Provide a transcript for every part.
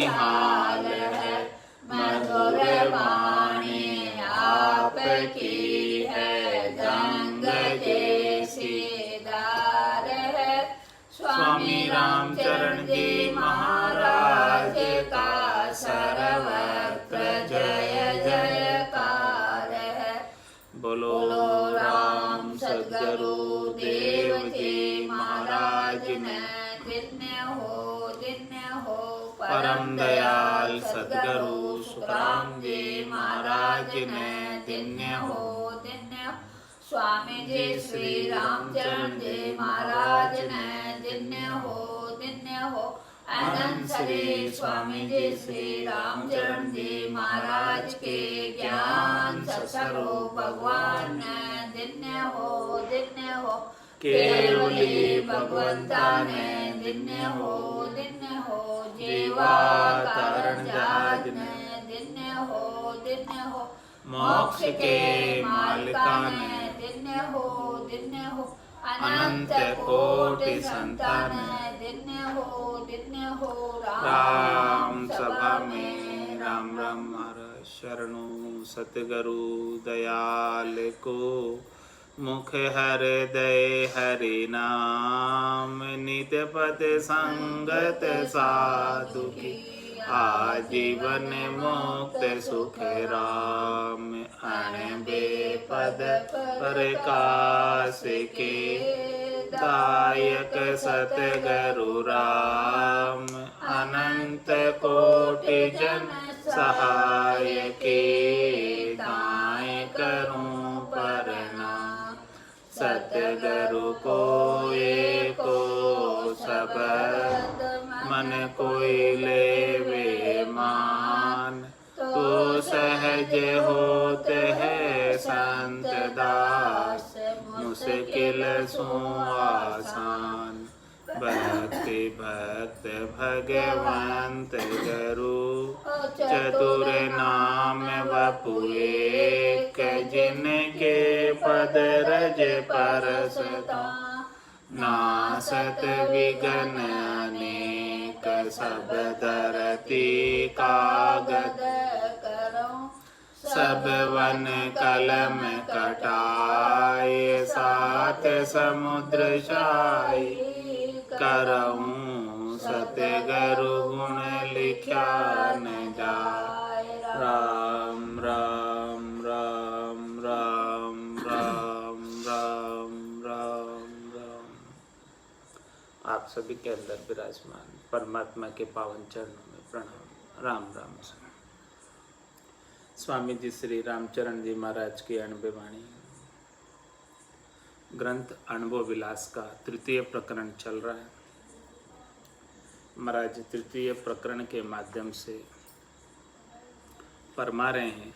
निहाल है, मधुर वाणी आपकी है, गंग जैसी धार है। स्वामी रामचरण जी महाराज का सर्वत्र जय जयकार है। बोलो राम सद्गुरु देव जी महाराज ने धन्य हो परम दयाल सद्गुरु सुखराम जी महाराज ने धन्य हो। स्वामी जी श्री रामचरण जी महाराज ने धन्य हो। अनंत श्री स्वामी जी श्री रामचरण जी महाराज के ज्ञान स्वरूप भगवान ने धन्य हो। केवली भगवंता ने धन्य हो। जीवा कारण जहाज ने धन्य हो। मोक्ष के मालिका ने धन्य हो। अनंत कोटि संतान धन्य हो। राम सभा में राम राम महाराज शरणों सतगुरु दयाल को, मुख हृदय हरि नाम, नित्य पद संगत साधु की, आजीवन मुक्त सुख राम, अण बेपद प्रकाश के, दायक सतगुरु राम, अनंत कोटि जन सहाय के, दाएं करूं प्रणाम, सतगुरु को एको शब्द, मन कोई लेवे मान, तो सहज होते है संत दास, मुश्किल सो आसान, भक्ति भक्त भगवंत गुरु, चतुर नाम वपु एक, जिनके पद रज परसता, नासत विघ्न अनेक, सब धरती कागद करो, सब वन कलम कटाए, सात समुद्र छाई, करऊं सतगुरु गुण लिखा न जाए। राम राम राम राम राम राम राम राम। आप सभी के अंदर विराजमान परमात्मा के पावन चरणों में प्रणाम। राम राम। स्वामी जी श्री रामचरण जी महाराज की अणबे वाणी ग्रंथ अनुभव विलास का तृतीय प्रकरण चल रहा है। महाराज तृतीय प्रकरण के माध्यम से फरमा रहे हैं,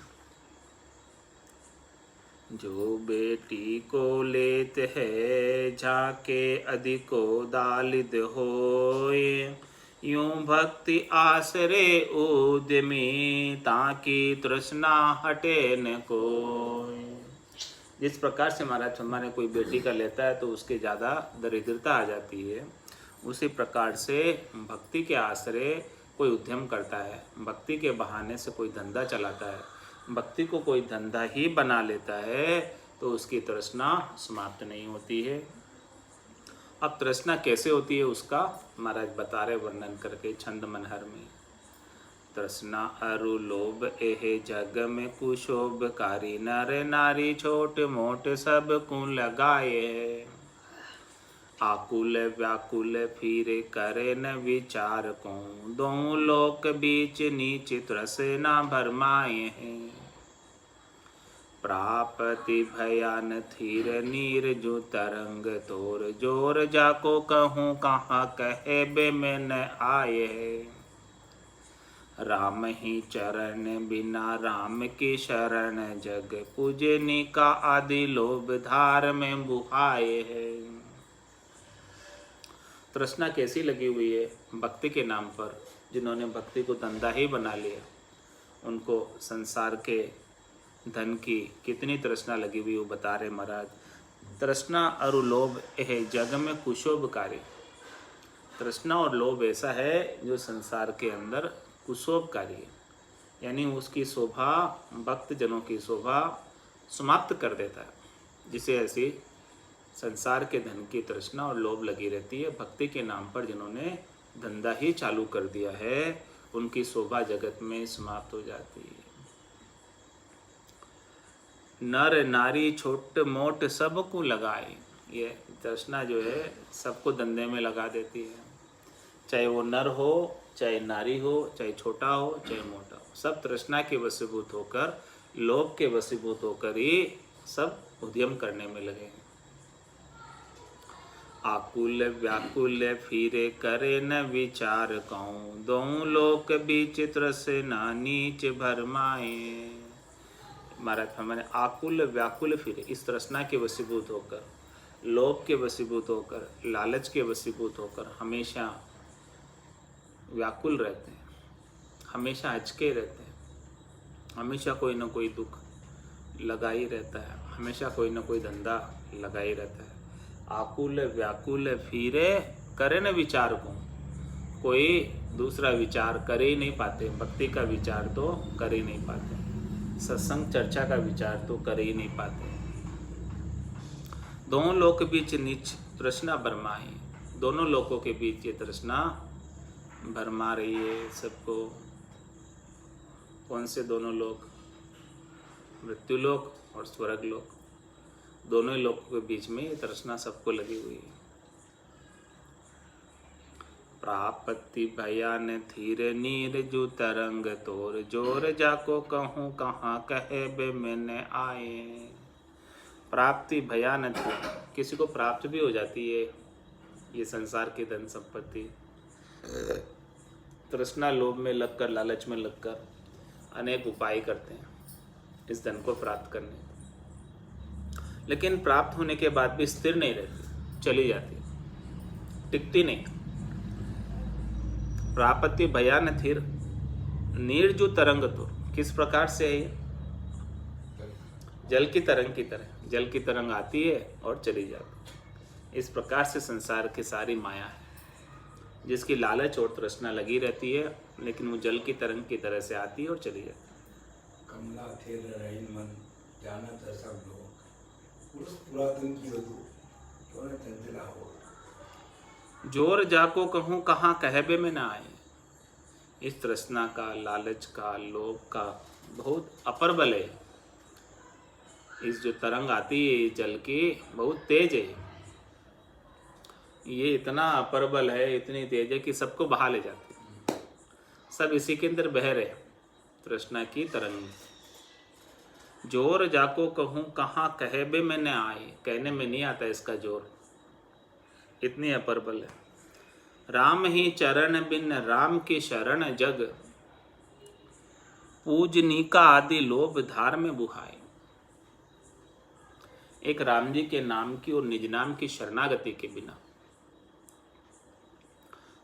जो बेटी को लेत है झाके अधिको दालिद होए, यूं भक्ति आसरे उद्यमी, ताकि तृष्णा हटे न कोई। जिस प्रकार से महाराज हमारे कोई बेटी का लेता है तो उसके ज़्यादा दरिद्रता आ जाती है, उसी प्रकार से भक्ति के आश्रय कोई उद्यम करता है, भक्ति के बहाने से कोई धंधा चलाता है, भक्ति को कोई धंधा ही बना लेता है, तो उसकी तृष्णा समाप्त नहीं होती है। अब तृष्णा कैसे होती है उसका महाराज बता रहे वर्णन करके छंद मनहर में। तृष्णा अरु लोभ एहे जग में कुशोभकारी, नर नारी छोट मोट सब को लगाए, आकुल व्याकुल फिर करे न विचार को, दो लोक बीच नीच तृष्णा भरमाए हैं, प्रापति भयान थीर नीर जो तरंग तोर, जोर जाको कहूँ कहाँ कहे बे में न आए, राम ही चरण बिना राम की शरण, जग पूजनी का आदि लोभ धार में बुहाए है। तृष्णा कैसी लगी हुई है भक्ति के नाम पर, जिन्होंने भक्ति को धंधा ही बना लिया, उनको संसार के धन की कितनी तृष्णा लगी हुई वो बता रहे महाराज। तृष्णा और लोभ यह जग में कुशोभकारी, तृष्णा और लोभ ऐसा है जो संसार के अंदर कुशोभकारी है, यानी उसकी शोभा, भक्त जनों की शोभा समाप्त कर देता है। जिसे ऐसी संसार के धन की तृष्णा और लोभ लगी रहती है, भक्ति के नाम पर जिन्होंने धंधा ही चालू कर दिया है, उनकी शोभा जगत में समाप्त हो जाती है। नर नारी छोट मोट सबको लगाए, ये तृष्णा जो है सबको धंधे में लगा देती है। चाहे वो नर हो, चाहे नारी हो, चाहे छोटा हो, चाहे मोटा हो, सब तृष्णा के वशीभूत होकर, लोभ के वशीभूत होकर ही सब उद्यम करने में लगे हैं। आकुल व्याकुल फिरे करे न विचार कहूँ, दोनों लोक बीच तृष्णा नीच भरमाए। महाराज हमारे आकुल व्याकुल फिरे, इस तृष्णा के वशीभूत होकर, लोभ के वशीभूत होकर, लालच के वशीभूत होकर हमेशा व्याकुल रहते हैं, हमेशा हचके रहते हैं, हमेशा कोई ना कोई दुख लगा ही रहता है, हमेशा कोई ना कोई धंधा लगा ही रहता है। आकुल व्याकुल फिरे करे न विचार को, कोई दूसरा विचार कर ही नहीं पाते, भक्ति का विचार तो कर ही नहीं पाते, सत्संग चर्चा का विचार तो कर ही नहीं पाते। दोनों लोक बीच नीच तृष्णा भरमाए, दोनों लोकों के बीच ये तृष्णा भरमा रही है सबको। कौन से दोनों लोक? मृत्यु लोक और स्वर्ग लोक, दोनों ही लोकों के बीच में ये तृष्णा सबको लगी हुई है। प्रापत्ति भयान थीर नीर जू तरंग तोर, जोर जाको कहूँ कहाँ कहे बे मैंने आए। प्राप्ति भयान थी, किसी को प्राप्त भी हो जाती है ये संसार की धन संपत्ति, तृष्णा लोभ में लगकर, लालच में लगकर अनेक उपाय करते हैं इस धन को प्राप्त करने, लेकिन प्राप्त होने के बाद भी स्थिर नहीं रहती, चली जाती, टिकती नहीं। प्रापत्ति भयान थिर नीरजू तरंग तो, किस प्रकार से है ये? जल की तरंग की तरह, जल की तरंग आती है और चली जाती है। इस प्रकार से संसार की सारी माया है, जिसकी लालच और तृष्णा लगी रहती है, लेकिन वो जल की तरंग की तरह से आती है और चली जाती है। कमला थे रहीन मन जाना था सब लोग, उस पुरातन की वधु क्यों न चंचला हो। जोर जाको कहूँ कहाँ कहबे में ना आए। इस तृष्णा का, लालच का, लोभ का बहुत अपर बल है। इस जो तरंग आती है जल की बहुत तेज है, ये इतना अपर बल है, इतनी तेज है कि सबको बहा ले जाती है, सब इसी के अंदर बह रहे, तृष्णा की तरंग। जोर जाको कहूँ कहाँ कहबे में न आए, कहने में नहीं आता इसका जोर, इतनी अपर बल है। राम ही चरण बिन राम की शरण जग, पूजनीका आदि लोभ धार में बुहाए। एक राम जी के नाम की और निज नाम की शरणागति के बिना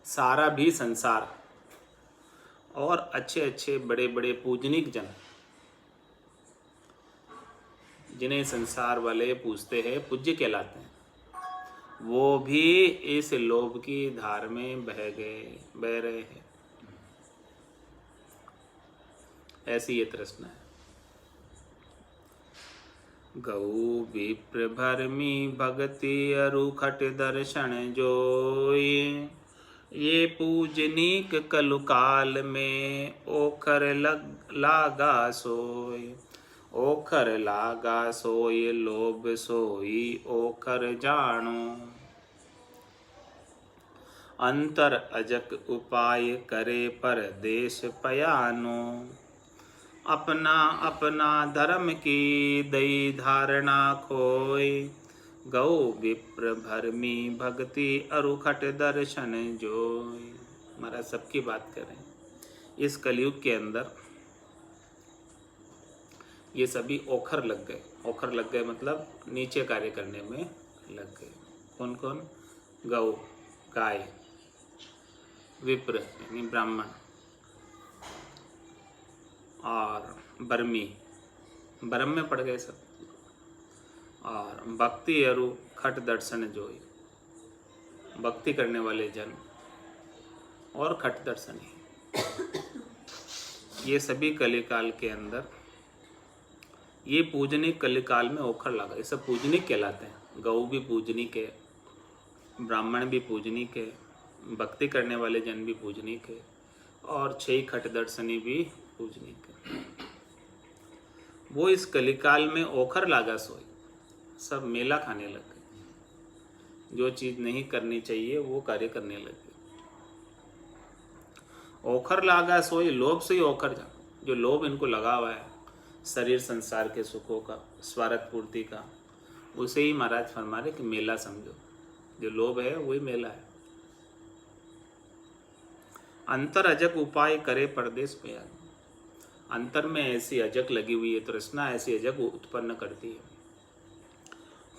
सारा भी संसार और अच्छे अच्छे बड़े बड़े पूजनिक जन, जिन्हें संसार वाले पूजते हैं, पूज्य कहलाते हैं, वो भी इस लोभ की धार में बह रहे हैं। ऐसी ये तृष्णा है। गौ विप्र भरमी भगति अरुखट दर्शन जोई, ये पूजनीक कलु काल में ओखर लागा सोय। ओखर लागा सोय लोभ सोई ओखर जानो, अंतर अजक उपाय करे पर देश पयानो। अपना अपना धर्म की दई धारणा खोय, गौ विप्र भरमी भक्ति अरुखट दर्शन जोय। हमारा सबकी बात करें, इस कलयुग के अंदर ये सभी ओखर लग गए। ओखर लग गए मतलब नीचे कार्य करने में लग गए। कौन कौन? गौ गाय, विप्र यानी ब्राह्मण, और बर्मी ब्रह्म में पड़ गए सब, और भक्ति अरु खट दर्शन जोई, भक्ति करने वाले जन और खट दर्शन ही। ये सभी कलिकाल के अंदर, ये पूजनिक कलिकाल में ओखर लगा, ये सब पूजनिक कहलाते हैं। गौ भी पूजनिक है, ब्राह्मण भी पूजनिक है, भक्ति करने वाले जन भी पूजनिक है, और 6 खट दर्शनी भी पूजनिक है। वो इस कलिकाल में ओखर लागा सोई, सब मेला खाने लग गए, जो चीज़ नहीं करनी चाहिए वो कार्य करने लग गए। ओखर लागा सोई, लोभ से ही ओखर जा, जो लोभ इनको लगा हुआ है शरीर संसार के सुखों का, स्वार्थ पूर्ति का, उसे ही महाराज फरमा रहे कि मेला समझो। जो लोभ है वही मेला है। अंतर अजक उपाय करे परदेश में आदमी, अंतर में ऐसी अजक लगी हुई है, तृष्णा ऐसी अजक उत्पन्न करती है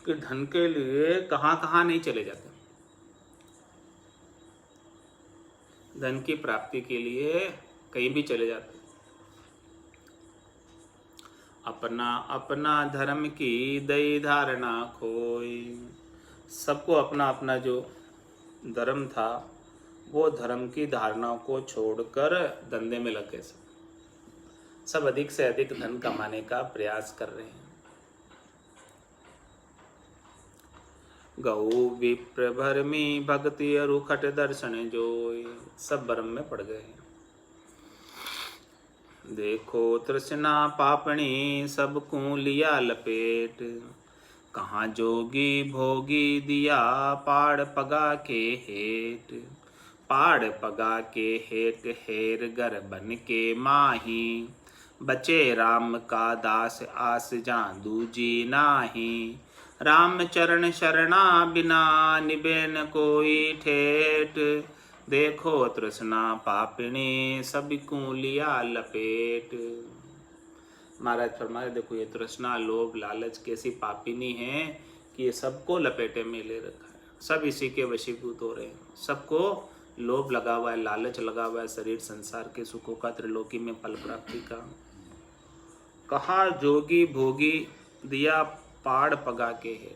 कि धन के लिए कहाँ कहाँ नहीं चले जाते। धन की प्राप्ति के लिए कहीं भी चले जाते। अपना अपना धर्म की दई धारणा खोई, सबको अपना अपना जो धर्म था वो धर्म की धारणाओं को छोड़कर धंधे में लग गए। सब अधिक से अधिक धन कमाने का प्रयास कर रहे हैं। गौ विप्र भरमी भक्ति अरुखट दर्शन जोय, सब भ्रम में पड़ गए हैं। देखो तृष्णा पापणी सबको लिया लपेट, कहाँ जोगी भोगी दिया पाड़ पगा के हेट। पाड़ पगा के हेट हेर गर बन के माही, बचे राम का दास आस जान दूजी नाही। राम चरण शरणा बिना निबेन कोई ठेठ, देखो तृष्णा पापिणी सबको लिया लपेट। महाराज फरमाए देखो ये तृष्णा लोभ लालच कैसी पापिनी है कि ये सबको लपेटे में ले रखा है, सब इसी के वशीभूत हो रहे हैं। सबको लोभ लगा हुआ है, लालच लगा हुआ है शरीर संसार के सुखों का, त्रिलोकी में फल प्राप्ति का। कहा जोगी भोगी दिया पाड़ पगा के है,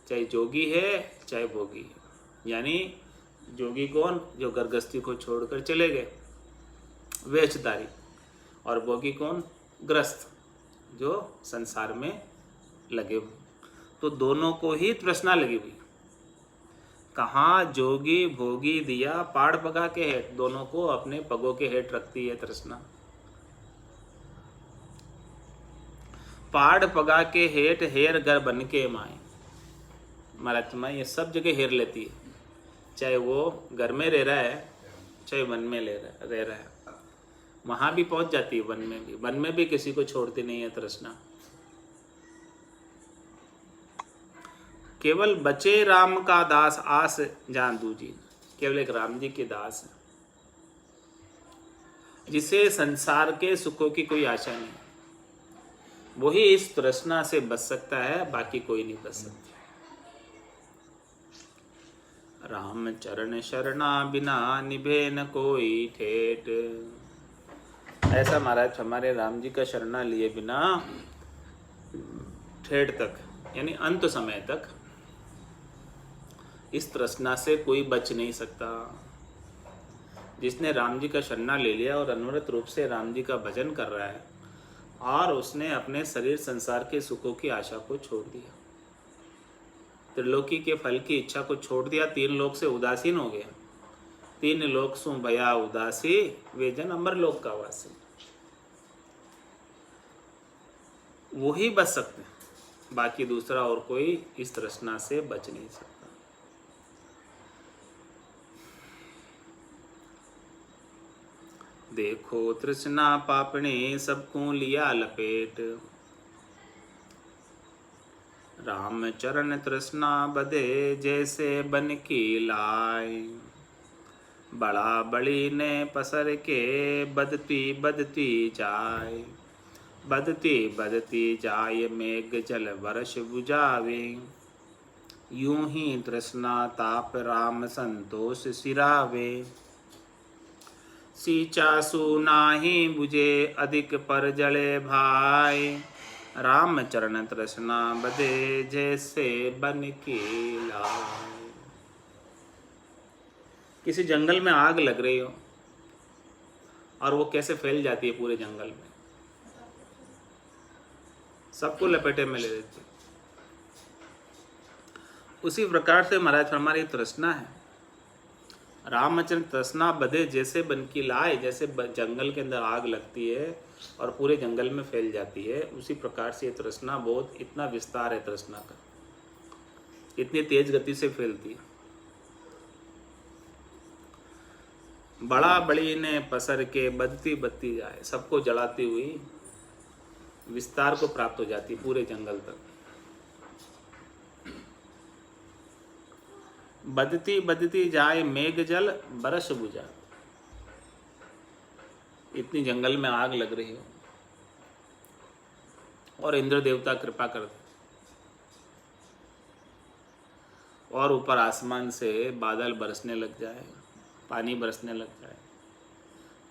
चाहे जोगी है चाहे भोगी है। यानी जोगी कौन, जो गर्गस्थी को छोड़कर चले गए वेशधारी, और भोगी कौन, ग्रस्त जो संसार में लगे हुए। तो दोनों को ही तृष्णा लगी हुई। कहाँ जोगी भोगी दिया पाड़ पगा के हेठ, दोनों को अपने पगों के हेठ रखती है तृष्णा। पाड़ पगा के हेठ हेर घर बन के माए, महाराज माए ये सब जगह हेर लेती है, चाहे वो घर में रह रहा है चाहे वन में रह रहा है, वहां भी पहुंच जाती है। वन में भी किसी को छोड़ती नहीं है तृष्णा। केवल बचे राम का दास आस जान दूजी, केवल एक राम जी के दास है जिसे संसार के सुखों की कोई आशा नहीं, वही इस तृष्णा से बच सकता है, बाकी कोई नहीं बच सकता। राम चरण शरणा बिना निभे न कोई ठेठ, ऐसा महाराज हमारे राम जी का शरणा लिए बिना ठेठ तक यानी अंत समय तक इस तृष्णा से कोई बच नहीं सकता। जिसने राम जी का शरणा ले लिया और अनवरत रूप से राम जी का भजन कर रहा है और उसने अपने शरीर संसार के सुखों की आशा को छोड़ दिया, त्रिलोकी के फल की इच्छा को छोड़ दिया, 3 लोक से उदासीन हो गया। 3 लोक सु भया उदासी, वे जन अमर लोक का वासी। वो ही बच सकते हैं, बाकी दूसरा और कोई इस तृष्णा से बच नहीं सकता। देखो तृष्णा पापणी सबको लिया लपेट, राम चरण तृष्णा बधे जैसे बन की लाय। बड़ा बड़ी ने पसर के बदती बदती जाय, बदती बदती जाय मेघ जल वर्ष बुझावे। यूं ही तृष्णा ताप राम संतोष सिरावे। सींचा सु नाही बुझे अधिक पर जले भाई, राम चरण तृष्णा बधे जैसे बन की लाय। किसी जंगल में आग लग रही हो और वो कैसे फैल जाती है पूरे जंगल में, सबको लपेटे में ले लेती है। उसी प्रकार से महाराज हमारी तृष्णा है, रामचंद्र तृष्णा बधे जैसे बन की लाए, जैसे जंगल के अंदर आग लगती है और पूरे जंगल में फैल जाती है, उसी प्रकार से ये तृष्णा बहुत इतना विस्तार है तृष्णा का, इतनी तेज गति से फैलती है। बड़ा बड़ी ने पसर के बदती बदती जाए, सबको जलाती हुई विस्तार को प्राप्त हो जाती है पूरे जंगल तक। बदती बदती जाए मेघ जल बरस बुझा, इतनी जंगल में आग लग रही हो और इंद्र देवता कृपा कर दे और ऊपर आसमान से बादल बरसने लग जाए, पानी बरसने लग जाए,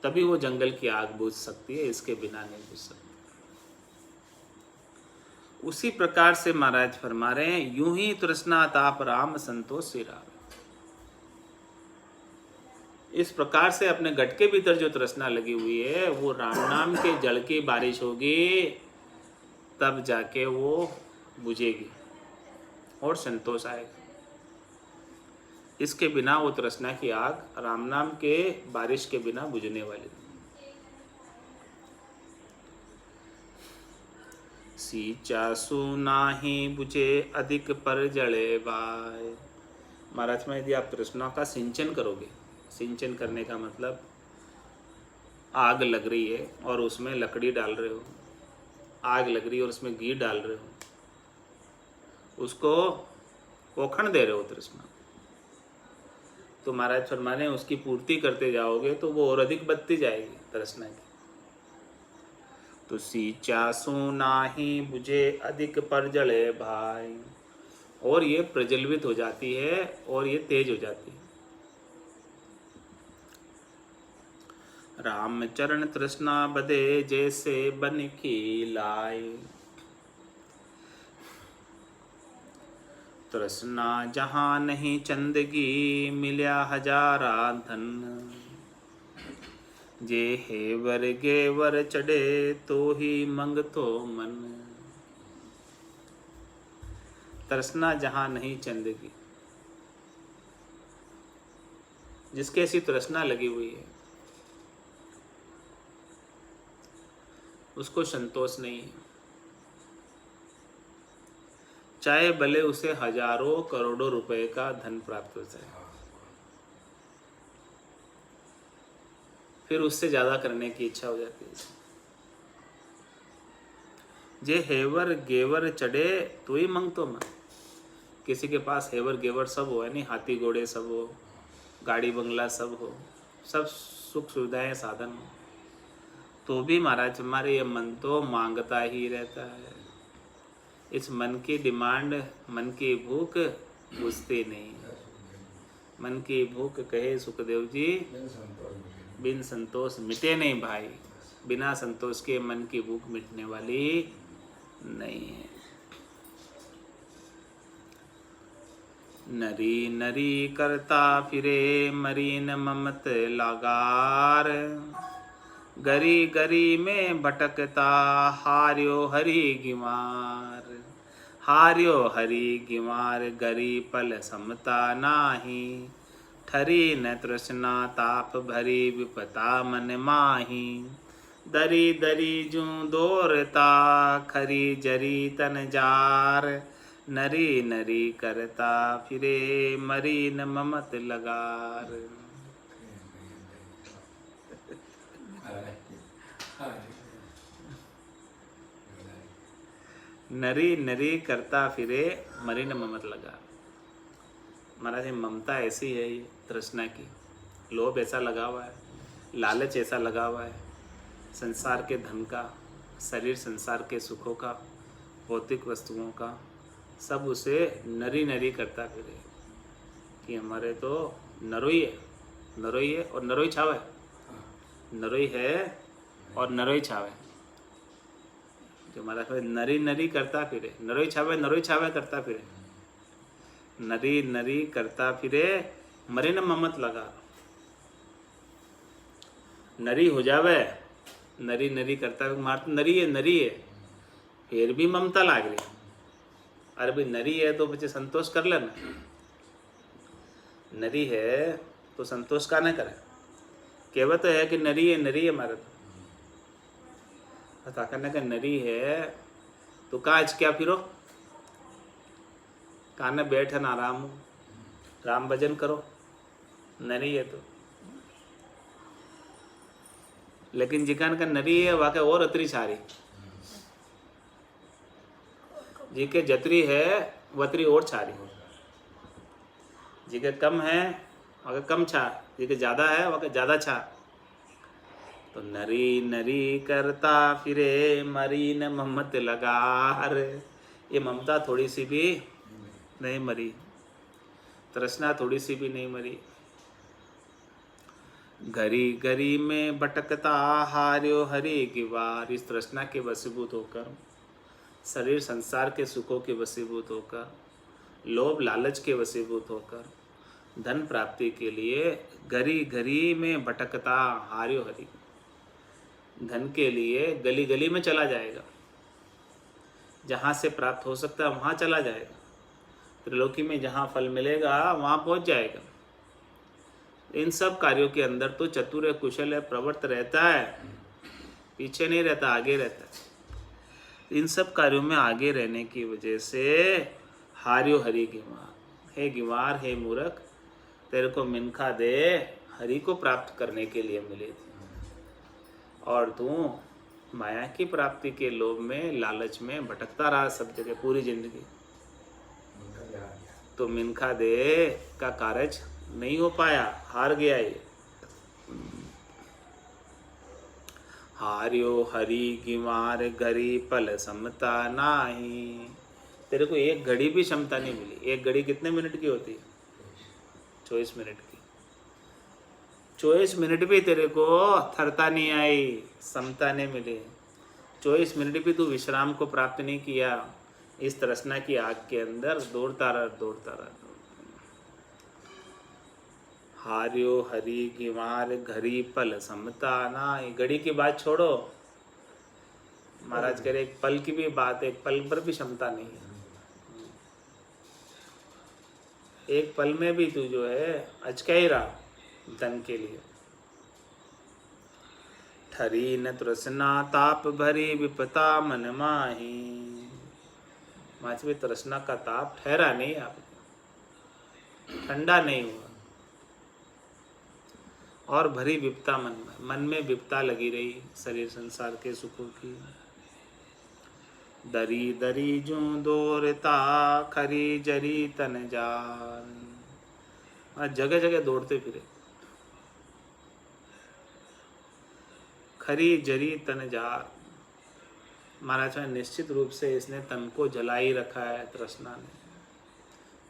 तभी वो जंगल की आग बुझ सकती है, इसके बिना नहीं बुझ सकती। उसी प्रकार से महाराज फरमा रहे हैं, यूं ही तृष्णा ताप राम संतोष सिरावे। इस प्रकार से अपने गट के भीतर जो तृष्णा लगी हुई है वो राम नाम के जल की बारिश होगी, तब जाके वो बुझेगी और संतोष आएगा। इसके बिना वो तृष्णा की आग राम नाम के बारिश के बिना बुझने वाली नहीं। सींचा सूना ही बुझे अधिक पर जले बाय। महाराज में यदि आप तृष्णा का सिंचन करोगे, सिंचन करने का मतलब आग लग रही है और उसमें लकड़ी डाल रहे हो, आग लग रही है और उसमें घी डाल रहे हो, उसको ओखण दे रहे हो तृष्णा, तो महाराज फरमाने उसकी पूर्ति करते जाओगे तो वो और अधिक बढ़ती जाएगी तृष्णा की। तो सींचा सूना ही बुझे अधिक पर जले भाई, और ये प्रज्वलित हो जाती है और ये तेज हो जाती है। राम चरण तृष्णा बधे जैसे बन की लाए, तृष्णा जहाँ नहीं चंदगी मिल्या हजारा धन, जे हेवर गेवर चढ़े तो ही मंग तो मन। तृष्णा जहाँ नहीं चंदगी, जिसके ऐसी तृष्णा लगी हुई है उसको संतोष नहीं है, चाहे भले उसे हजारों करोड़ों रुपए का धन प्राप्त हो जाए, फिर उससे ज्यादा करने की इच्छा हो जाती है। जे हेवर गेवर चढ़े तो ही मंग तो मन। किसी के पास हेवर गेवर सब हो, यानी हाथी घोड़े सब हो, गाड़ी बंगला सब हो, सब सुख सुविधाएं साधन हो, तो भी महाराज हमारे ये मन तो मांगता ही रहता है। इस मन की डिमांड, मन की भूख बुझती नहीं। मन की भूख कहे सुखदेव जी बिन संतोष मिटे नहीं भाई, बिना संतोष के मन की भूख मिटने वाली नहीं है। नरी नरी करता फिरे मरीन ममत लगार, गरी गरी में भटकता हार्यो हरि गिमार, हार्यो हरि गिमार गरी पल समता नाही, ठरी न तृष्णा ताप भरी विपता मन माही, दरी दरी जूं दोरता खरी जरी तन जार, नरी नरी करता फिरे मरीन ममत लगार। नरी नरी करता फिरे मरीन ममत लगा। महाराज ममता ऐसी है, ये तृष्णा की, लोभ ऐसा लगा हुआ है, लालच ऐसा लगा हुआ है, संसार के धन का, शरीर संसार के सुखों का, भौतिक वस्तुओं का, सब उसे नरी नरी करता फिरे कि हमारे तो नरोई है, नरोई है और नरोई छावे, नरोई है और नरोई छावे। जो हमारा नरी नरी करता फिरे, नरोई छावे करता फिरे, नरी नरी करता फिरे मरीन ममत लगा। नरी हो जावे, नरी नरी करता है मार तो नरी है फिर भी ममता लाग रही। अरे भाई नरी है तो बच्चे संतोष कर लेना, नरी है तो संतोष का न करे। कहावत है कि नरी है मारे तो करने का नरी है तो काज क्या फिरो, काने बैठे ना आराम हो, राम भजन करो, नरी है तो। लेकिन जिकान का नरी है वाके और अतरी सारी, जिके जतरी है वतरी और छारी, जिके कम है वके कम छा, जिके ज्यादा है वके ज्यादा छा। तो नरी नरी करता फिरे मरी न ममत लगार, ये ममता थोड़ी सी भी नहीं मरी, तृष्णा थोड़ी सी भी नहीं मरी। घरी घरी में भटकता हार्यो हरि की वार, इस तृष्णा के वशीभूत होकर, शरीर संसार के सुखों के वशीभूत होकर, लोभ लालच के वशीभूत होकर, धन प्राप्ति के लिए घरी घरी में भटकता हार्यो हरि, धन के लिए गली गली में चला जाएगा, जहाँ से प्राप्त हो सकता है वहाँ चला जाएगा, त्रिलोकी में जहाँ फल मिलेगा वहाँ पहुँच जाएगा। इन सब कार्यों के अंदर तो चतुर है, कुशल है, प्रवृत्त रहता है, पीछे नहीं रहता, आगे रहता है। इन सब कार्यों में आगे रहने की वजह से हार्यो हरि गिवार, हे गिवार, हे मूर्ख, तेरे को मिनखा दे हरि को प्राप्त करने के लिए मिले थे, और तू माया की प्राप्ति के लोभ में लालच में भटकता रहा सब जगह पूरी जिंदगी। तो मिनखा दे का कार्य नहीं हो पाया, हार गया ये। हार्यो हरि गिवार घड़ी पल समता नाही, तेरे को एक घड़ी भी क्षमता नहीं मिली। एक घड़ी कितने मिनट की होती है? 24 मिनट की। 24 मिनट भी तेरे को थरता नहीं आई, समता नहीं मिली। 24 मिनट भी तू विश्राम को प्राप्त नहीं किया, इस तृष्णा की आग के अंदर दौड़ता रहा। हार्यो हरि गिवार घड़ी पल समता नाई, घड़ी की बात छोड़ो महाराज कह रहे, एक पल की भी बात, एक पल पर भी क्षमता नहीं है। एक पल में भी तू जो है अचका ही रहा धन के लिए। ठरी न तृष्णा ताप भरी विपता मन माही, माच में तृष्णा का ताप ठहरा नहीं, आप ठंडा नहीं हुआ, और भरी विपता मन में विपता लगी रही शरीर संसार के सुखों की। दरी दरी जू दौड़ता खरी जरी तन जान, जगह जगह दौड़ते फिरे, खरी जरी तन जार। महाराज ने निश्चित रूप से इसने तन को जलाई रखा है, तृष्णा ने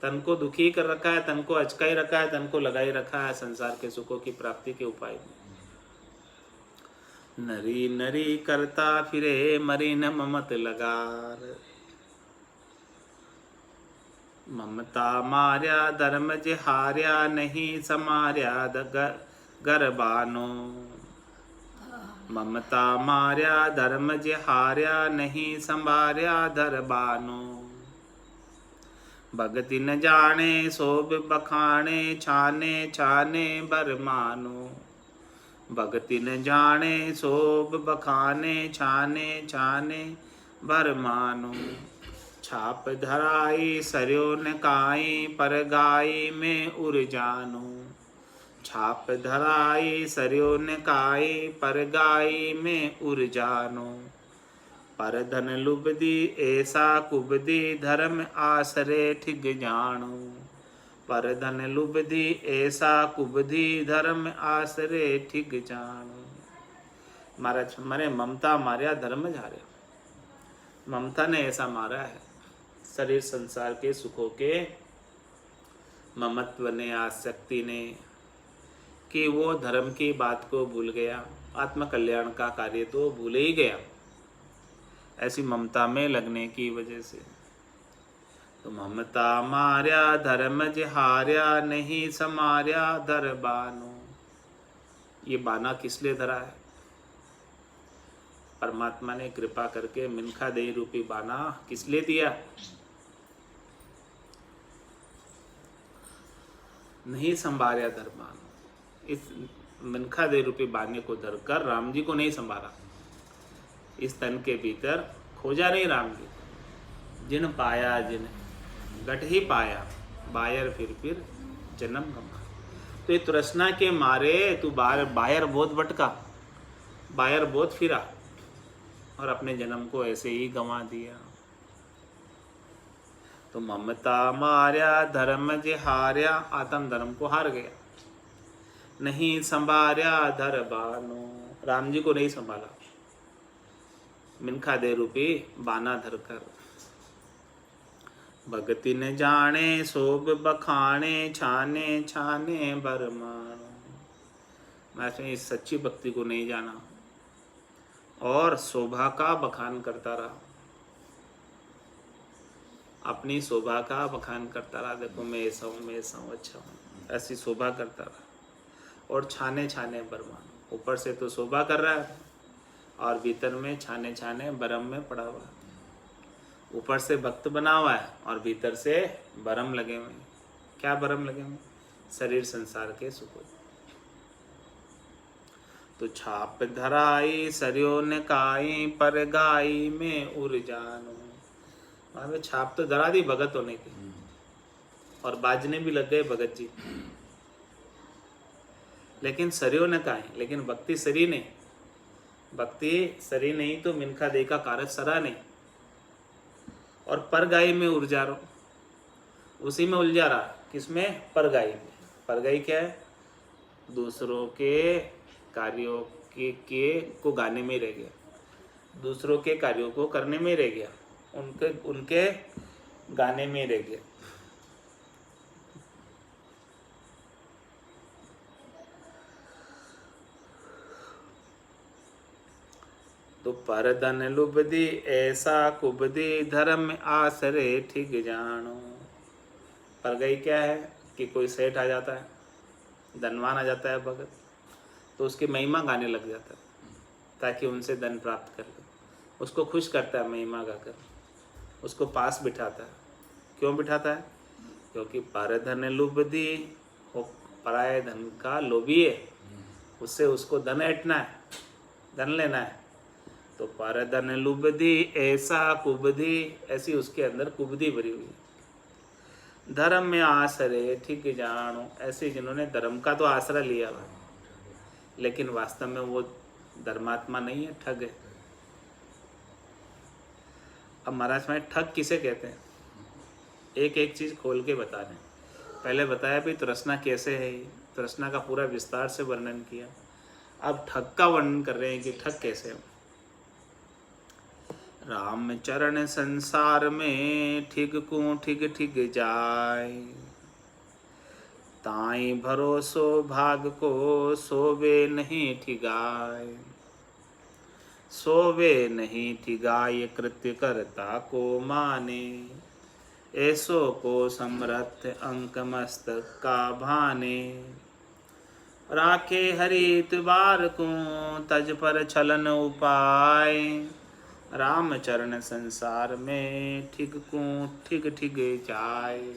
तन को दुखी कर रखा है, तन को अचकाई रखा है, तन को लगाई रखा है संसार के सुखों की प्राप्ति के उपाय में। नरी नरी करता फिरे मरी न ममत लगार, ममता मार्या धर्म हार्या नहीं समार्या गर्बानो, ममता मार्या धर्म हार्या नहीं संभार्या धरबानो। भगति न जाने सोब बखाने छाने छाने बरमानो, भगति न जाने सोब बखाने छाने छाने बरमानो। छाप धराई सरयो न काई पर गाई में उर जानो, छाप धराई सरयो न काई पर गाई में उर जानो। पर धन लुबदी ऐसा कुबदी धर्म आसरे ठिग जानो, पर धन लुबदी ऐसा कुबदी धर्म आसरे ठिग जानो। महाराज मारे ममता मार्या धर्म झारे, ममता ने ऐसा मारा है शरीर संसार के सुखों के ममत्व ने, आसक्ति ने, कि वो धर्म की बात को भूल गया, आत्म कल्याण का कार्य तो भूल ही गया ऐसी ममता में लगने की वजह से। तो ममता मार्या धर्म हार्या नहीं समार्या दरबानो, ये बाना किस लिए धरा है? परमात्मा ने कृपा करके मिनखा देही रूपी बाना किस लिए दिया? नहीं संभाला धर्मान। इस मिनखा देही रूपी बाने को धरकर राम जी को नहीं संभाला। इस तन के भीतर खोजा नहीं राम जी को। जिन पाया जिन गट ही पाया, बायर फिर जन्म गमा। तो ये तृष्णा के मारे तू बायर बहुत भटका, बायर बहुत फिरा और अपने जन्म को ऐसे ही गंवा दिया। तो ममता मार्या धर्म जे हार्या, आत्म धर्म को हार गया। नहीं संभार्या धर बानो, राम जी को नहीं संभाला मिनखा दे रूपी बाना धरकर। भगति न जाने शोभ बखाने, छाने छाने बरमानो। मैं इस सच्ची भक्ति को नहीं जाना और शोभा का बखान करता रहा, अपनी शोभा का बखान करता रहा। देखो मैं ऐसा हूँ, मैं ऐसा हूँ, अच्छा हूँ, ऐसी शोभा करता रहा। और छाने छाने बरमान, ऊपर से तो शोभा कर रहा है और भीतर में छाने छाने बरम में पड़ा हुआ है। ऊपर से भक्त बना हुआ है और भीतर से बरम लगे हुए। क्या बरम लगे हुए? शरीर संसार के सुख। तो छाप धराई सरियो ने काई, पर गाई में उर जानो। वहां पे छाप तो धरा दी भगत होने की और बाजने भी लग गए भगत जी, लेकिन सरियो ने काई, लेकिन भक्ति सरी नहीं। भक्ति सरी नहीं तो मिनखा दे का कारज सरा नहीं। और परगाई में उलझा रहा, उसी में उलझा रहा। किसमें? परगाई में। परगाई क्या है? दूसरों के कार्यों के को गाने में रह गया, दूसरों के कार्यों को करने में रह गया, उनके गाने में रह गया। तो परधन लुबदी ऐसा कुबदी, धर्म आसरे ठीक जानो। पर गई क्या है कि कोई सेठ आ जाता है, धनवान आ जाता है भगत, तो उसकी महिमा गाने लग जाता है ताकि उनसे धन प्राप्त कर ले। उसको खुश करता है महिमा गाकर, उसको पास बिठाता है। क्यों बिठाता है? क्योंकि परधन लुबदी, वो पराये धन का लोभी है, उससे उसको धन ऐंठना है, धन लेना है। तो परधन लुबदी ऐसा कुबदी, ऐसी उसके अंदर कुबदी भरी हुई। धर्म में आसरे ठीक जानो, ऐसे जिन्होंने धर्म का तो आसरा लिया हुआ लेकिन वास्तव में वो धर्मात्मा नहीं है, ठग है। अब महाराज में ठग किसे कहते हैं? एक एक चीज खोल के बता रहे हैं। पहले बताया भी तृष्णा कैसे है, तृष्णा का पूरा विस्तार से वर्णन किया। अब ठग का वर्णन कर रहे हैं कि ठग कैसे है। राम चरण संसार में ठिग को ठिग ठिग जाय, ताई भरोसो भाग को सोवे नहीं ठिगाय। सोवे नहीं ठिगाय कृत्य करता को माने, ऐसो को समर्थ अंक मस्तक का भाने। राखे हरित बार को तज पर छलन उपाय, राम चरण संसार में ठिग को ठिग ठिग जाए।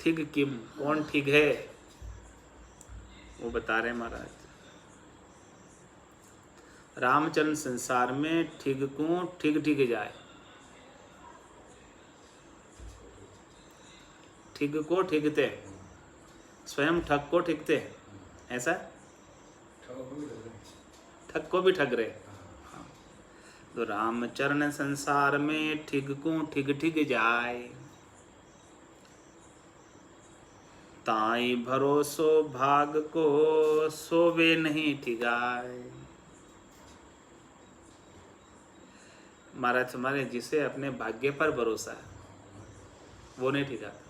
ठिग किम, कौन ठिग है वो बता रहे महाराज। रामचरण संसार में ठिग को ठिग ठिग जाए। ठिग को ठिगते, स्वयं ठग को ठिगते, ऐसा ठग को भी ठग रहे। तो रामचरण संसार में ठिग को ठिग ठिग जाए, ताई भरोसो भाग को सोवे नहीं ठिगाए। महाराज हमारे जिसे अपने भाग्य पर भरोसा है वो नहीं ठिगाता,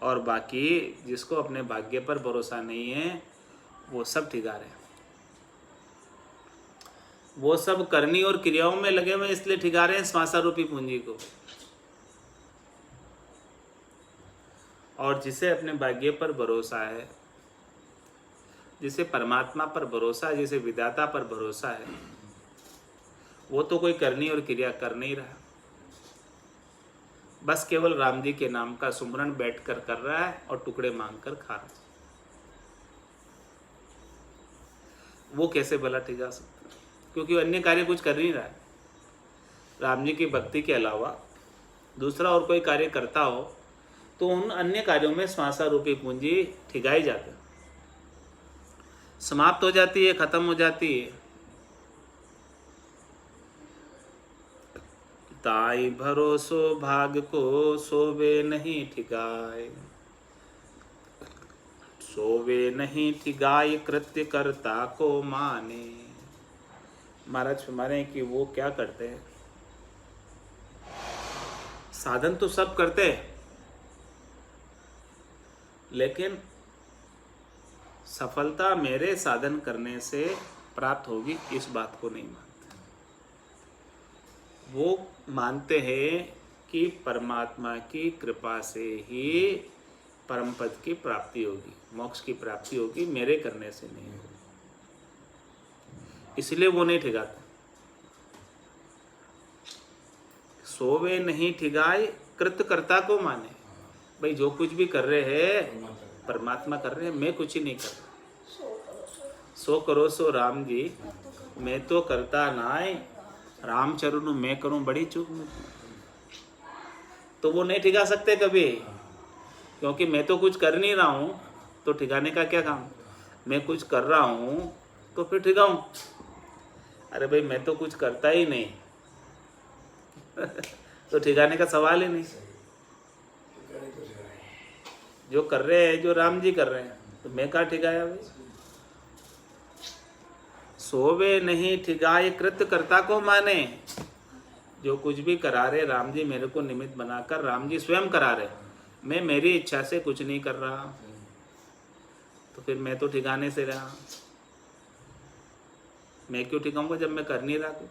और बाकी जिसको अपने भाग्य पर भरोसा नहीं है वो सब ठिगा रहे हैं। वो सब करनी और क्रियाओं में लगे हुए इसलिए ठिगा रहे हैं श्वासा रूपी पूंजी को। और जिसे अपने भाग्य पर भरोसा है, जिसे परमात्मा पर भरोसा है, जिसे विधाता पर भरोसा है, वो तो कोई करनी और क्रिया कर नहीं रहा, बस केवल राम जी के नाम का सुमरन बैठकर कर रहा है और टुकड़े मांगकर खा रहा है। वो कैसे भला ठिका सकता है? क्योंकि वो अन्य कार्य कुछ कर नहीं रहा है। राम जी की भक्ति के अलावा दूसरा और कोई कार्य करता हो तो उन अन्य कार्यों में श्वासा रूपी पूंजी ठिकाई जाती है, समाप्त हो जाती है, खत्म हो जाती है। ताई भरोसो भाग को सोवे नहीं ठिकाए, सोवे नहीं ठिकाए कृत्य कर्ता को माने। महाराज फरमारे कि वो क्या करते हैं, साधन तो सब करते हैं लेकिन सफलता मेरे साधन करने से प्राप्त होगी इस बात को नहीं मानते। वो मानते हैं कि परमात्मा की कृपा से ही परम पद की प्राप्ति होगी, मोक्ष की प्राप्ति होगी, मेरे करने से नहीं होगी, इसलिए वो नहीं ठिकाते। सोवे नहीं ठिकाए कृतकर्ता को माने। भाई जो कुछ भी कर रहे हैं परमात्मा कर रहे हैं, मैं कुछ ही नहीं कर रहा। सो करो सो राम जी, मैं तो करता ना है, राम चरणों मैं करूं बड़ी चूक में। तो वो नहीं ठिका सकते कभी, क्योंकि मैं तो कुछ कर नहीं रहा हूं, तो ठिकाने का क्या काम। मैं कुछ कर रहा हूं तो फिर ठिकाऊं। अरे भाई मैं तो कुछ करता ही नहीं तो ठिकाने का सवाल ही नहीं। जो कर रहे हैं, जो राम जी कर रहे हैं, तो मैं कहाँ ठिकाया भाई। सोवे नहीं ठिकाए कृत कर्ता को माने। जो कुछ भी करा रहे राम जी मेरे को निमित्त बनाकर राम जी स्वयं करा रहे, मैं मेरी इच्छा से कुछ नहीं कर रहा, तो फिर मैं तो ठिकाने से रहा। मैं क्यों ठिकाऊंगा जब मैं कर नहीं रहा कुछ।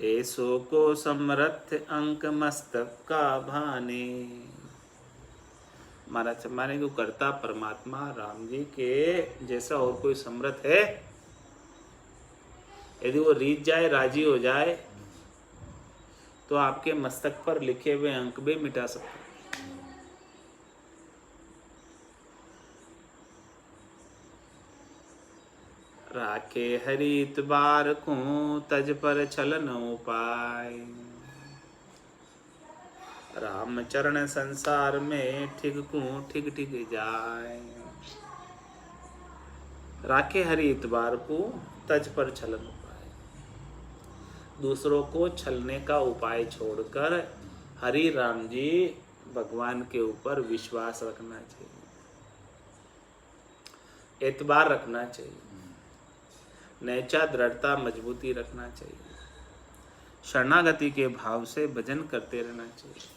ऐसो को समर्थ अंक मस्तक का भाने। महाराज माने को करता परमात्मा राम जी के जैसा और कोई समर्थ है। यदि वो रीत जाए, राजी हो जाए, तो आपके मस्तक पर लिखे हुए अंक भी मिटा सकते हैं। राखे हरि इतबार को तज पर छलन उपाय। राम चरण संसार में ठिग को ठिग ठिग जाए। राखे हरि इतबार को तज पर छलन उपाय। दूसरों को छलने का उपाय छोड़कर हरि राम जी भगवान के ऊपर विश्वास रखना चाहिए, एतबार रखना चाहिए, नैचा दृढ़ता मजबूती रखना चाहिए, शरणागति के भाव से भजन करते रहना चाहिए।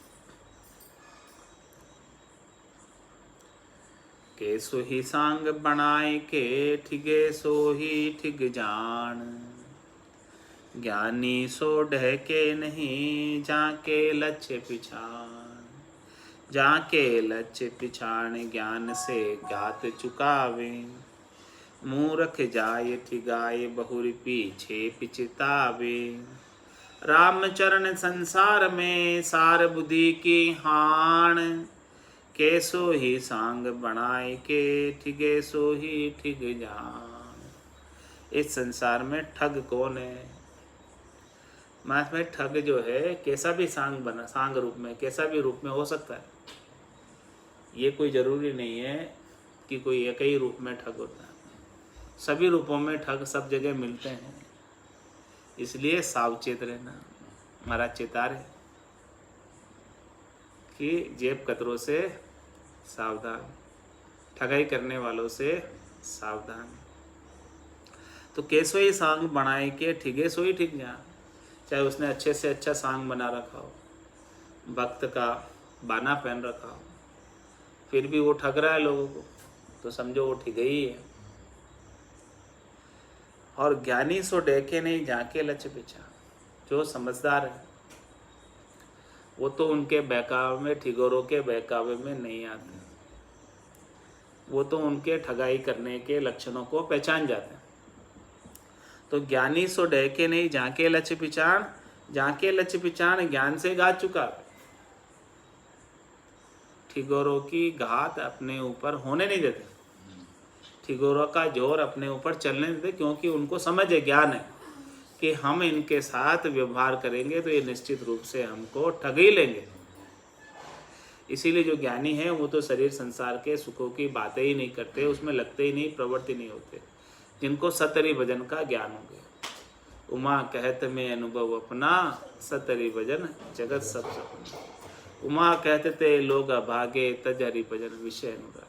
के सो ही सांग बनाए के ठिगे सो ही ठिग जान। ज्ञानी सो ढहके नहीं जाके लक्ष्य पिछान। जाके लक्ष्य पिछान ज्ञान से ज्ञात चुकावे। मूर्ख जाय ठिगाए बहुरी पीछे पिछतावे। रामचरण संसार में सार बुद्धि की हाण। कैसो ही सांग बनाए के ठिगे सो ही ठिग जान। इस संसार में ठग कौन है। मास में ठग जो है कैसा भी सांग बना, सांग रूप में कैसा भी रूप में हो सकता है। ये कोई जरूरी नहीं है कि कोई एक ही रूप में ठग होता है, सभी रूपों में ठग सब जगह मिलते हैं। इसलिए सावचेत रहना। महाराज चेता रहे कि जेब कतरों से सावधान, ठगाई करने वालों से सावधान। तो कैसो ही सांग बनाए के ठिगे सो ही ठिग जा। चाहे उसने अच्छे से अच्छा सांग बना रखा हो, भक्त का बाना पहन रखा हो, फिर भी वो ठग रहा है लोगों को, तो समझो वो ठिग ही है। और ज्ञानी सो डेके नहीं जाके लक्ष्य पीछा। जो समझदार है वो तो उनके बहकावे में, ठिगोरों के बहकावे में नहीं आते। वो तो उनके ठगाई करने के लक्षणों को पहचान जाते हैं। तो ज्ञानी सो डह के नहीं, झांके लक्ष्य पिछाण, झांके लक्ष्य पिछाण ज्ञान से गा चुका। ठिगोरों की घात अपने ऊपर होने नहीं देते, ठिगोरों का जोर अपने ऊपर चलने नहीं देते, क्योंकि उनको समझ है, ज्ञान है कि हम इनके साथ व्यवहार करेंगे तो ये निश्चित रूप से हमको ठग ही लेंगे। इसीलिए जो ज्ञानी है वो तो शरीर संसार के सुखों की बातें ही नहीं करते, उसमें लगते ही नहीं, प्रवृत्ति नहीं होते, जिनको सतरी भजन का ज्ञान हो गया। उमा कहत में अनुभव अपना, सतरी भजन जगत सब सपना। उमा कहते थे लोग अभागे, तज हरि भजन विषय अनुराग।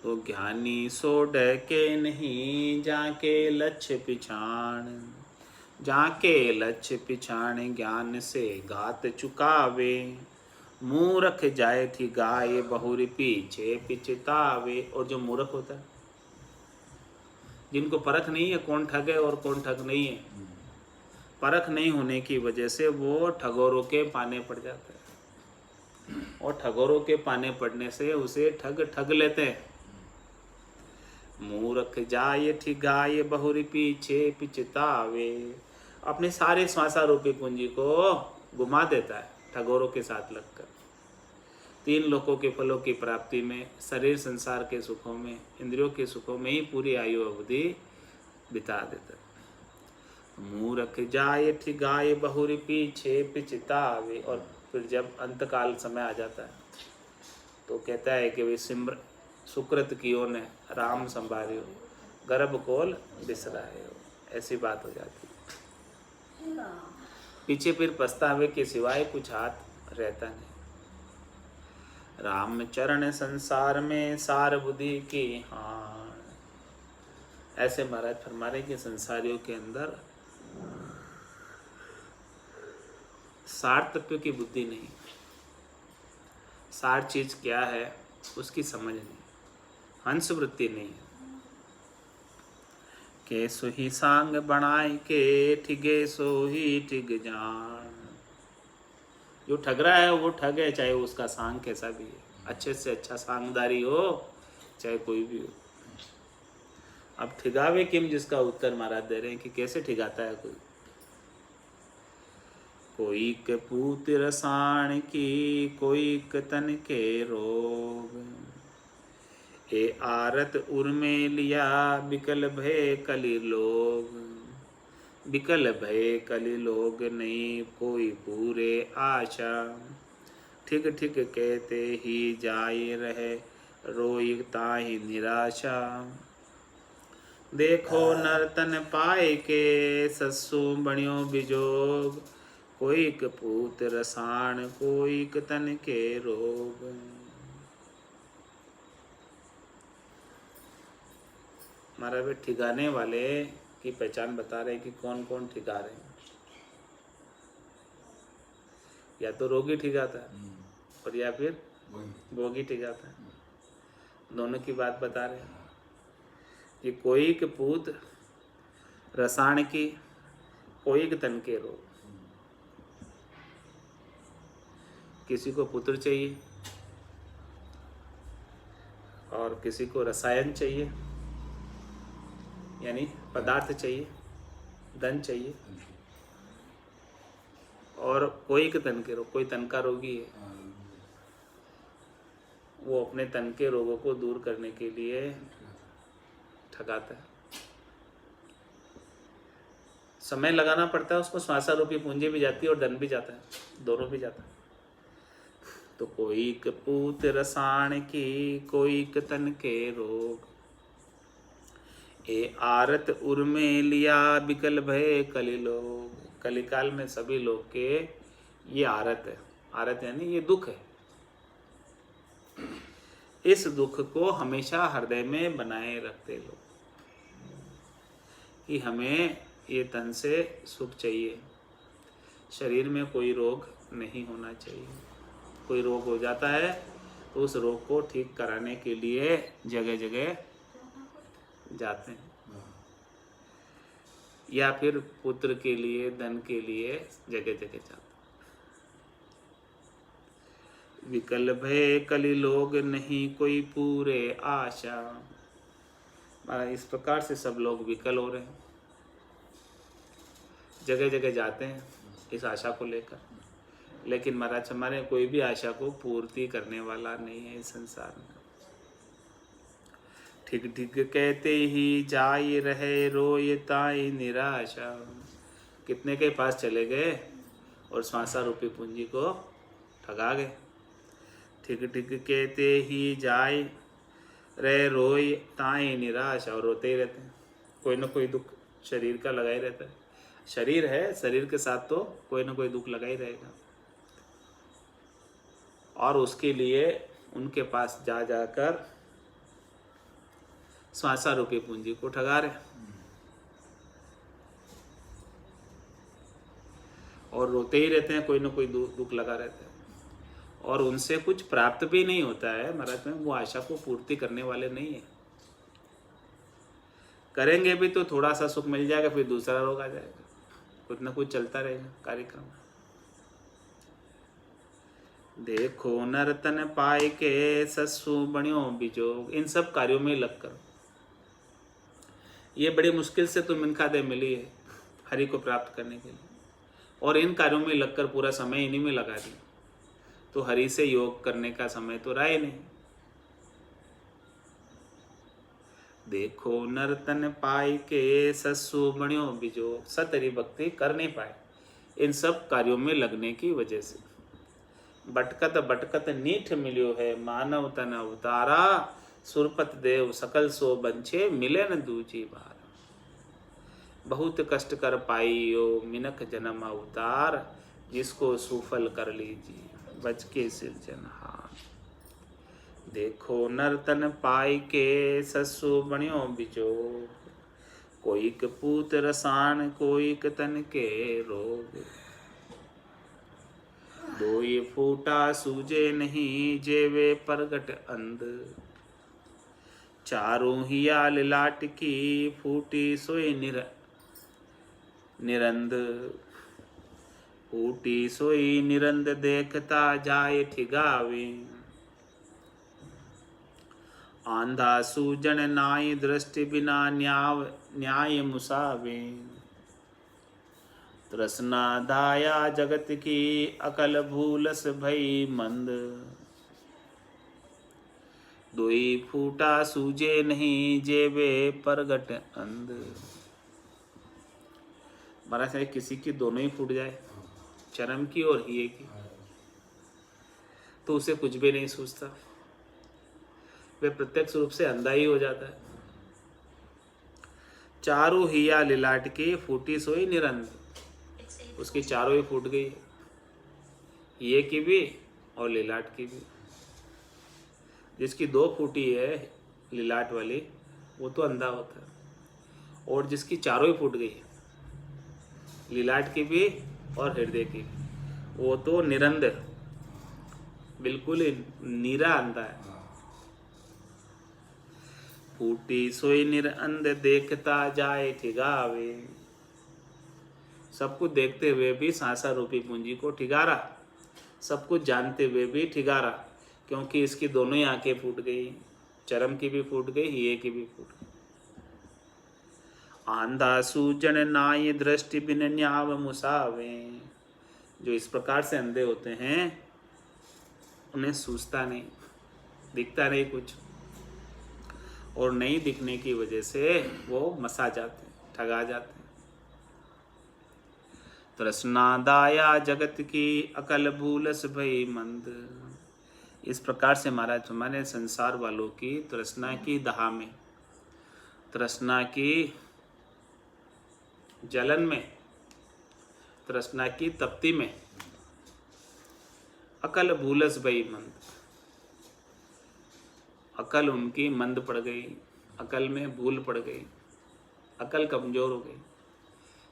तो ज्ञानी सो डके नहीं, जाके लक्ष्य पिछाण, जाके लक्ष्य पिछाण ज्ञान से घात चुकावे। मूर्ख जाए थी गाय बहुरी पीछे पिछतावे। और जो मूर्ख होता है, जिनको परख नहीं है कौन ठग है और कौन ठग नहीं है, परख नहीं होने की वजह से वो ठगोरों के पाने पड़ जाता है, और ठगोरों के पाने पड़ने से उसे ठग लेते हैं। मूर्ख जाए थी गाय बहुरी पीछे पिछतावे। अपने सारे श्वासा रूपी पूंजी को घुमा देता है ठगोरों के साथ लगकर। तीन लोकों के फलों की प्राप्ति में, शरीर संसार के सुखों में, इंद्रियों के सुखों में ही पूरी आयु अवधि बिता देता है। मूर्ख जाए थी गाय बहुरी पीछे पिछतावे। और फिर जब अंतकाल समय आ जाता है तो कहता है कि वे सिमर सुकृत कियो ने राम संभारियो, गर्भ कोल बिसरायो। ऐसी बात हो जाती है। पीछे फिर पछतावे के सिवाय कुछ हाथ रहता नहीं। राम चरण संसार में सार बुद्धि की हान। ऐसे महाराज फरमा रहे कि संसारियों के अंदर सार तत्व की बुद्धि नहीं, सार चीज क्या है उसकी समझ नहीं, हंस वृत्ति नहीं है। के सुही सांग बनाए के, ठिगे सो ही ठिग जान। जो ठग रहा है वो ठग है, चाहे उसका सांग कैसा भी है, अच्छे से अच्छा सांगदारी हो, चाहे कोई भी हो। अब ठिगावे किम, जिसका उत्तर महाराज दे रहे हैं कि कैसे ठिगाता है कोई। कोई कपूत रसाण की, कोई तन के रोग। ए आरत उर्मे लिया, बिकल भय कलि लोग। बिकल भय कलि लोग नहीं, कोई पूरे आशा। ठीक ठीक कहते ही जाए रहे, रोई ताहि निराशा। देखो नर्तन पाए के, ससु बणियो बिजोग। कोई कपूत रसाण, कोई तन के रोग। हमारा वे ठिगाने वाले की पहचान बता रहे हैं कि कौन कौन ठिगा रहे हैं। या तो रोगी ठिगाता है और या फिर भोगी ठिगाता है। दोनों की बात बता रहे हैं कि कोई के पूत रसायन की, कोई के तन के रोग। किसी को पुत्र चाहिए और किसी को रसायन चाहिए, यानी पदार्थ चाहिए, धन चाहिए। और कोई के तन के रोग, कोई तन का रोगी है, वो अपने तन के रोगों को दूर करने के लिए ठगाता है। समय लगाना पड़ता है उसको, श्वासा रूपी पूंजी भी जाती है और धन भी जाता है, दोनों भी जाता है। तो कोई कपूत रसायन की, कोई तन के रोग। ए आरत उर्मे लिया, बिकल भय कलि लोग। कलिकाल में सभी लोग के ये आरत है। आरत यानी ये दुख है। इस दुख को हमेशा हृदय में बनाए रखते लोग कि हमें ये तन से सुख चाहिए, शरीर में कोई रोग नहीं होना चाहिए। कोई रोग हो जाता है तो उस रोग को ठीक कराने के लिए जगह जगह जाते हैं। या फिर पुत्र के लिए, धन के लिए जगह जगह जाता। विकल भय कलि लोग नहीं कोई पूरे आशा। इस प्रकार से सब लोग विकल हो रहे हैं, जगह जगह जाते हैं इस आशा को लेकर, लेकिन महाराज हमारे कोई भी आशा को पूर्ति करने वाला नहीं है इस संसार में। ठीक ठीक कहते ही जाई रहे रोय ताई निराशा। कितने के पास चले गए और श्वासा रूपी पूंजी को ठगा गए। ठीक ठीक कहते ही जाए रहे रोय ताई निराशा, और रोते ही रहते हैं। कोई ना कोई दुख शरीर का लगा ही रहता है। शरीर है, शरीर के साथ तो कोई ना कोई दुख लगा ही रहेगा, और उसके लिए उनके पास जा जाकर श्वासा रूपी पूंजी को ठगा रहे और रोते ही रहते हैं। कोई ना कोई दुख लगा रहता है, और उनसे कुछ प्राप्त भी नहीं होता है महाराज में। वो आशा को पूर्ति करने वाले नहीं है। करेंगे भी तो थोड़ा सा सुख मिल जाएगा, फिर दूसरा रोग आ जाएगा। कुछ ना कुछ चलता रहेगा कार्यक्रम। देखो नर्तन पाए के ससु बणियो बिजोग। इन सब कार्यों में लगकर, ये बड़ी मुश्किल से तो मिनखादे मिली है हरि को प्राप्त करने के लिए, और इन कार्यों में लगकर पूरा समय इन्हीं में लगा दिया, तो हरि से योग करने का समय तो रहा ही नहीं। देखो नर्तन पाई के ससु बणियो बिजोग। सतरी भक्ति कर नहीं पाए इन सब कार्यों में लगने की वजह से। भटकत भटकत नीठ मिलियो है मानव तन अवतारा। सुरपत देव सकल सो बंछे मिले न दूजी बार। बहुत कष्ट कर पाइयो मिनख जन्म अवतार। जिसको सुफल कर लीजिए बच के सिरजनहार। देखो नर्तन पाई के ससु बणियो बिजोग। कोई पूत रसान कोई तन के रोग। दोई फूटा सूझे नहीं जेवे परगट अंध। चारों हिया लाट की फूटी सोई निरंद। फूटी सोई निरंद देखता जाए ठिगावे। आंधा सूजन नाई दृष्टि बिना न्याय मुसावे। तृष्णा दाया जगत की अकल भूलस भई मंद। दोई फूटा सूझे नहीं जेबे परगट अंध। महाराज है किसी की दोनों ही फूट जाए, चरम की और हिये की, तो उसे कुछ भी नहीं सूझता। वे प्रत्यक्ष रूप से अंधा ही हो जाता है। चारों हिया लिलाट की फूटी सोई निरंद। उसकी चारों ही फूट गई, हिये की भी और लिलाट की भी। जिसकी दो फूटी है लिलाट वाली वो तो अंधा होता है, और जिसकी चारों ही फूट गई लिलाट की भी और हृदय की भी, वो तो निरंद बिल्कुल ही नीरा अंधा है। फूटी सोई निरंद देखता जाए ठिगावे। सब कुछ देखते हुए भी सांसा रूपी पूंजी को ठिगारा, सब कुछ जानते हुए भी ठिगारा, क्योंकि इसकी दोनों ही आंखें फूट गई, चरम की भी फूट गई, हिये की भी फूट गई। आंधा सूजन नाई दृष्टि बिन न्याव मुसावे। जो इस प्रकार से अंधे होते हैं उन्हें सूझता नहीं, दिखता नहीं कुछ, और नहीं दिखने की वजह से वो मसा जाते हैं, ठगा जाते हैं। तृष्णा दाया जगत की अकल भूलस भई मंद। इस प्रकार से महाराज हमारे संसार वालों की तृष्णा की दाह में, तृष्णा की जलन में, तृष्णा की तप्ती में अकल भूलस भई मंद। अकल उनकी मंद पड़ गई, अकल में भूल पड़ गई, अकल कमजोर हो गई,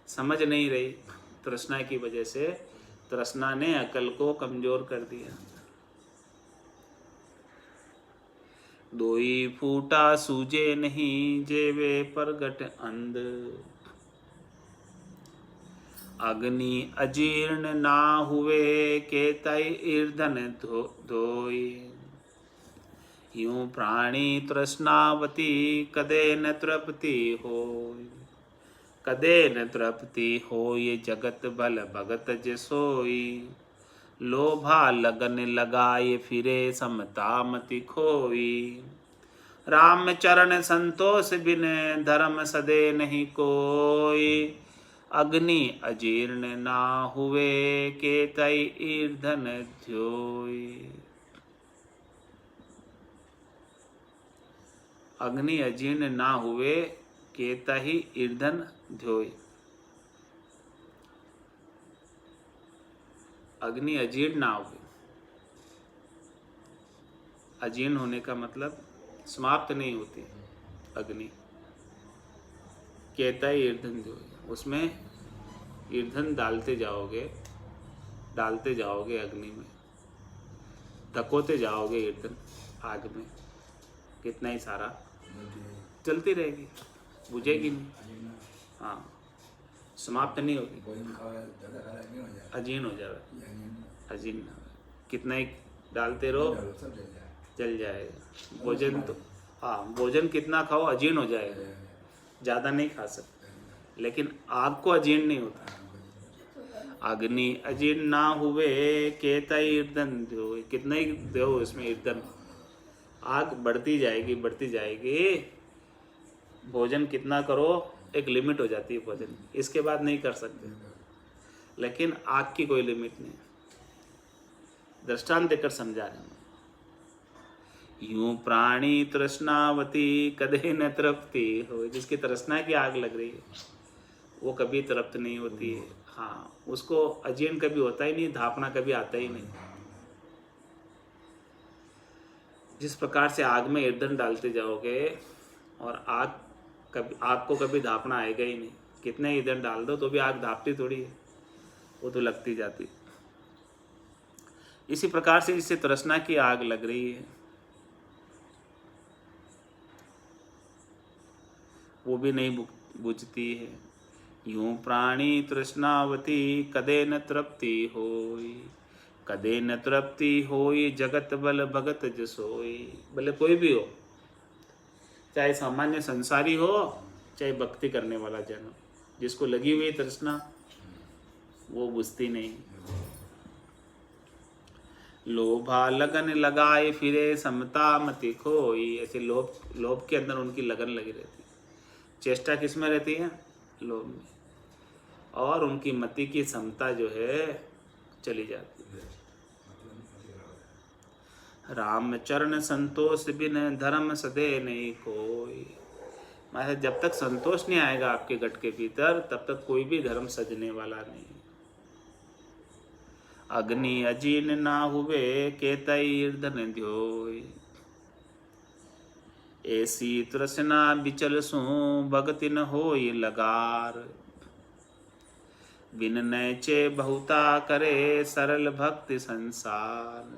समझ नहीं रही। तृष्णा की वजह से तृष्णा ने अकल को कमजोर कर दिया। दोई फूटा सूझे नहीं जेवे परगट अंध। अग्नि अजीर्ण ना हुए केतई ईर्धन धोई। यूं प्राणी तृष्णावती कदे न तृप्ति होय। कदे न तृप्ति होय जगत भल भगत जसोई। लोभा लगन लगाए फिरे समता मति खोई। राम चरण संतोष बिन धर्म सदे नहीं कोई। अग्नि अजीर्ण ना हुए केतई ईर्धन ध्योई। अग्नि अजीर्ण ना हुए केतहि ईर्धन ध्योई। अग्नि अजीर्ण ना हुए। अजीर्ण होने का मतलब समाप्त नहीं होती अग्नि। केतहि ईर्धन ध्योई, उसमें ईंधन डालते जाओगे अग्नि में, धकोते जाओगे ईंधन आग में, कितना ही सारा चलती रहेगी, बुझेगी नहीं। हाँ, समाप्त नहीं होगी, अजीर्ण हो जाए। अजीर्ण कितना ही डालते रहो जल जाएगा। भोजन तो भोजन कितना खाओ अजीर्ण हो जाएगा, ज़्यादा नहीं खा सकते, लेकिन आग को अजीर्ण नहीं होता। अग्नि अजीर्ण ना हुए केतई ईर्धन दो, कितना ही दो इसमें ईर्धन, आग बढ़ती जाएगी। भोजन कितना करो, एक लिमिट हो जाती है भोजन, इसके बाद नहीं कर सकते, लेकिन आग की कोई लिमिट नहीं। दृष्टांत देकर समझा रहे हैं। यूं प्राणी तृष्णावती कदे न तृप्ति हो, जिसकी तृष्णा की आग लग रही है वो कभी तृप्त नहीं होती है। हाँ, उसको अजीर्ण कभी होता ही नहीं, धापना कभी आता ही नहीं। जिस प्रकार से आग में ईंधन डालते जाओगे और आग को कभी धापना आएगा ही नहीं, कितने ईंधन डाल दो तो भी आग धापती थोड़ी है, वो तो लगती जाती। इसी प्रकार से जिससे तृष्णा की आग लग रही है वो भी नहीं बुझती है। यूं प्राणी तृष्णावती कदे न तृप्ति होई, कदे न तृप्ति होई जगत बल भगत जसोई। भले कोई भी हो, चाहे सामान्य संसारी हो, चाहे भक्ति करने वाला जन हो, जिसको लगी हुई तृष्णा वो बुझती नहीं। लोभा लगन लगाए फिरे समता मति खोई। ऐसे लोभ के अंदर उनकी लगन लगी रहती है। चेष्टा किस में रहती है? लोभ में। और उनकी मति की समता जो है चली जाती है। राम चरण संतोष बिन धर्म सदे नहीं कोई। मतलब जब तक संतोष नहीं आएगा आपके गट के भीतर, तब तक कोई भी धर्म सजने वाला नहीं। अग्नि अजीर्ण ना हुए केतई ईर्धन ध्योई। ऐसी तृष्णा बिचल सू भगति न होई लगार। बिन नैचे बहुता करे सरल भक्ति संसार।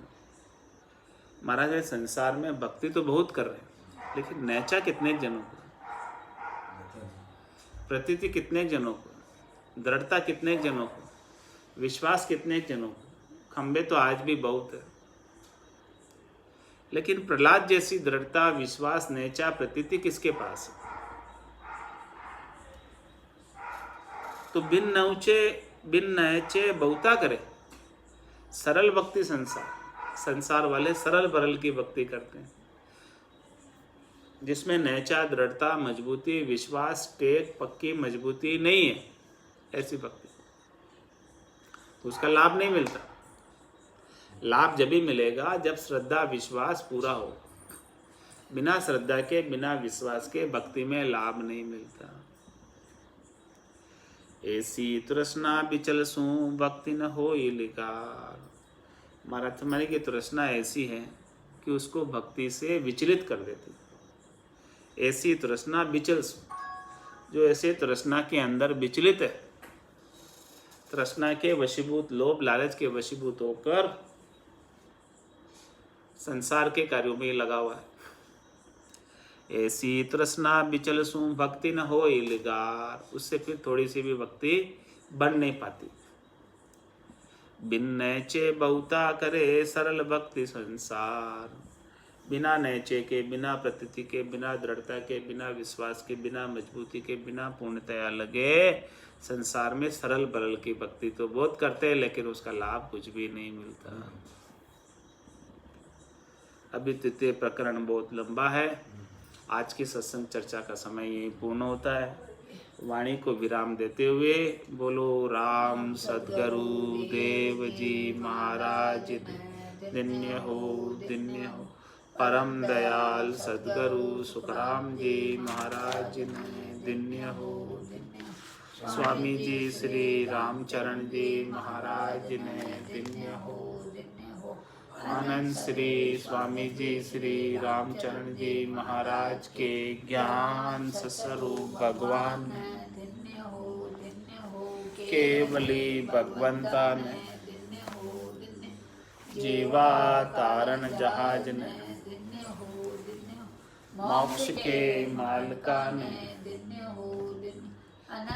महाराज संसार में भक्ति तो बहुत कर रहे हैं, लेकिन नैचा कितने जनों को, प्रतीति कितने जनों को, दृढ़ता कितने जनों को, विश्वास कितने जनों को। खंबे तो आज भी बहुत है, लेकिन प्रहलाद जैसी दृढ़ता, विश्वास, नैचा, प्रतीति किसके पास है? तो बिन नैचे बहुता करे सरल भक्ति संसार वाले सरल बरल की भक्ति करते हैं, जिसमें नैचा, दृढ़ता, मजबूती, विश्वास, टेक, पक्की मजबूती नहीं है, ऐसी भक्ति तो उसका लाभ नहीं मिलता। लाभ जब भी मिलेगा जब श्रद्धा विश्वास पूरा हो। बिना श्रद्धा के, बिना विश्वास के भक्ति में लाभ नहीं मिलता। ऐसी तृष्णा बिचल सू भक्ति न होई लिकार। हमारी की तृष्णा ऐसी है कि उसको भक्ति से विचलित कर देती। ऐसी तृष्णा बिचल सू, जो ऐसे तृष्णा के अंदर विचलित है, तृष्णा के वशीभूत, लोभ लालच के वशीभूत होकर संसार के कार्यों में लगा हुआ है। ऐसी तृष्णा बिचल सू भक्ति न होई लिगार। उससे फिर थोड़ी सी भी भक्ति बन नहीं पाती। बिन नैचे बहुता करे सरल भक्ति संसार। बिना नैचे के, बिना प्रतीति के, बिना दृढ़ता के, बिना विश्वास के, बिना मजबूती के, बिना पूर्णतया लगे संसार में सरल बरल की भक्ति तो बहुत करते हैं, लेकिन उसका लाभ कुछ भी नहीं मिलता। अभी तृतीय प्रकरण बहुत लंबा है। आज की सत्संग चर्चा का समय यही पूर्ण होता है। वाणी को विराम देते हुए बोलो राम सद्गुरु देव जी महाराज धन्य हो, धन्य हो। परम दयाल सद्गुरु सुखराम जी महाराज ने धन्य हो, धन्य हो। स्वामी जी श्री रामचरण जी महाराज ने धन्य हो, धन्य हो। आनंद श्री स्वामी जी श्री रामचरण जी महाराज के ज्ञान स्वरूप भगवान धन्य हो, धन्य हो। केवली भगवंता ने जीवा तारण जहाज ने मोक्ष के मालका ने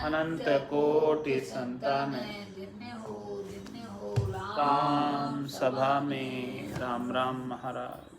अनंत कोटि संतान राम सभा में राम राम महाराज।